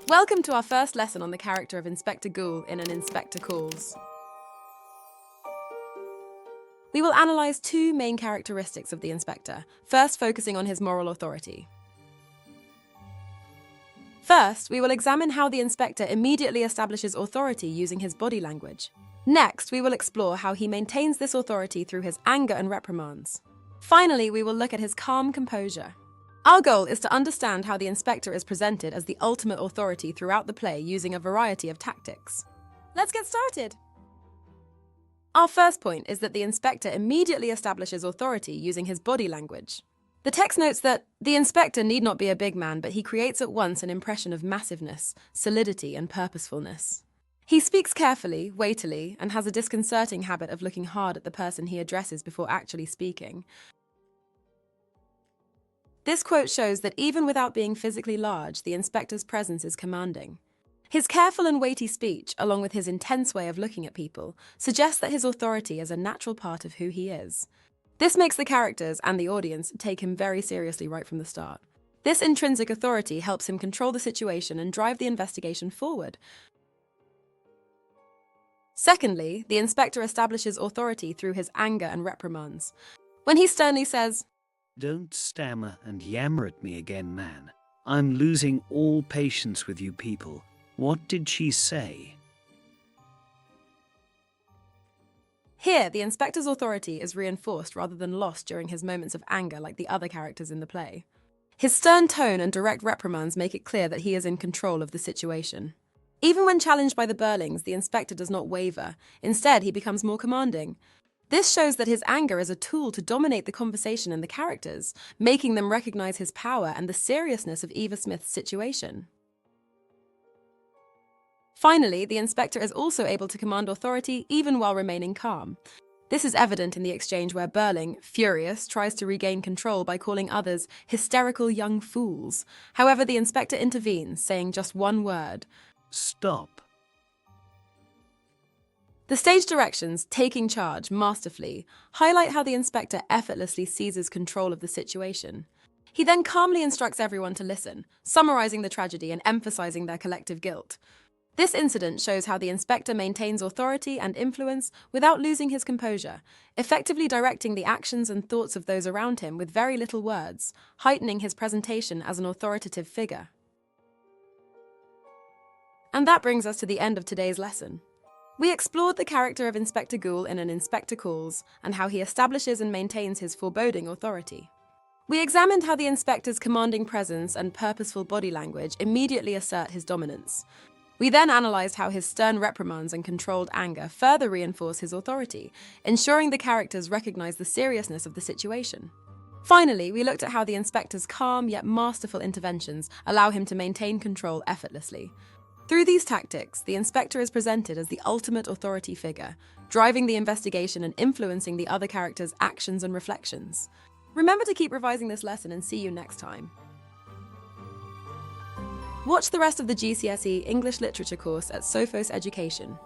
Welcome to our first lesson on the character of Inspector Goole in An Inspector Calls. We will analyse two main characteristics of the inspector, first focusing on his moral authority. First, we will examine how the inspector immediately establishes authority using his body language. Next, we will explore how he maintains this authority through his anger and reprimands. Finally, we will look at his calm composure. Our goal is to understand how the inspector is presented as the ultimate authority throughout the play using a variety of tactics. Let's get started! Our first point is that the inspector immediately establishes authority using his body language. The text notes that the inspector need not be a big man, but he creates at once an impression of massiveness, solidity, and purposefulness. He speaks carefully, weightily, and has a disconcerting habit of looking hard at the person he addresses before actually speaking. This quote shows that even without being physically large, the inspector's presence is commanding. His careful and weighty speech, along with his intense way of looking at people, suggests that his authority is a natural part of who he is. This makes the characters and the audience take him very seriously right from the start. This intrinsic authority helps him control the situation and drive the investigation forward. Secondly, the inspector establishes authority through his anger and reprimands. When he sternly says, "Don't stammer and yammer at me again, man. I'm losing all patience with you people. What did she say?" Here, the inspector's authority is reinforced rather than lost during his moments of anger like the other characters in the play. His stern tone and direct reprimands make it clear that he is in control of the situation. Even when challenged by the Burlings, the inspector does not waver. Instead, he becomes more commanding. This shows that his anger is a tool to dominate the conversation and the characters, making them recognize his power and the seriousness of Eva Smith's situation. Finally, the inspector is also able to command authority even while remaining calm. This is evident in the exchange where Burling, furious, tries to regain control by calling others hysterical young fools. However, the inspector intervenes, saying just one word: "Stop." The stage directions, taking charge masterfully, highlight how the inspector effortlessly seizes control of the situation. He then calmly instructs everyone to listen, summarizing the tragedy and emphasizing their collective guilt. This incident shows how the inspector maintains authority and influence without losing his composure, effectively directing the actions and thoughts of those around him with very little words, heightening his presentation as an authoritative figure. And that brings us to the end of today's lesson. We explored the character of Inspector Goole in An Inspector Calls and how he establishes and maintains his foreboding authority. We examined how the inspector's commanding presence and purposeful body language immediately assert his dominance. We then analysed how his stern reprimands and controlled anger further reinforce his authority, ensuring the characters recognise the seriousness of the situation. Finally, we looked at how the inspector's calm yet masterful interventions allow him to maintain control effortlessly. Through these tactics, the inspector is presented as the ultimate authority figure, driving the investigation and influencing the other characters' actions and reflections. Remember to keep revising this lesson and see you next time. Watch the rest of the GCSE English Literature course at Sophos Education.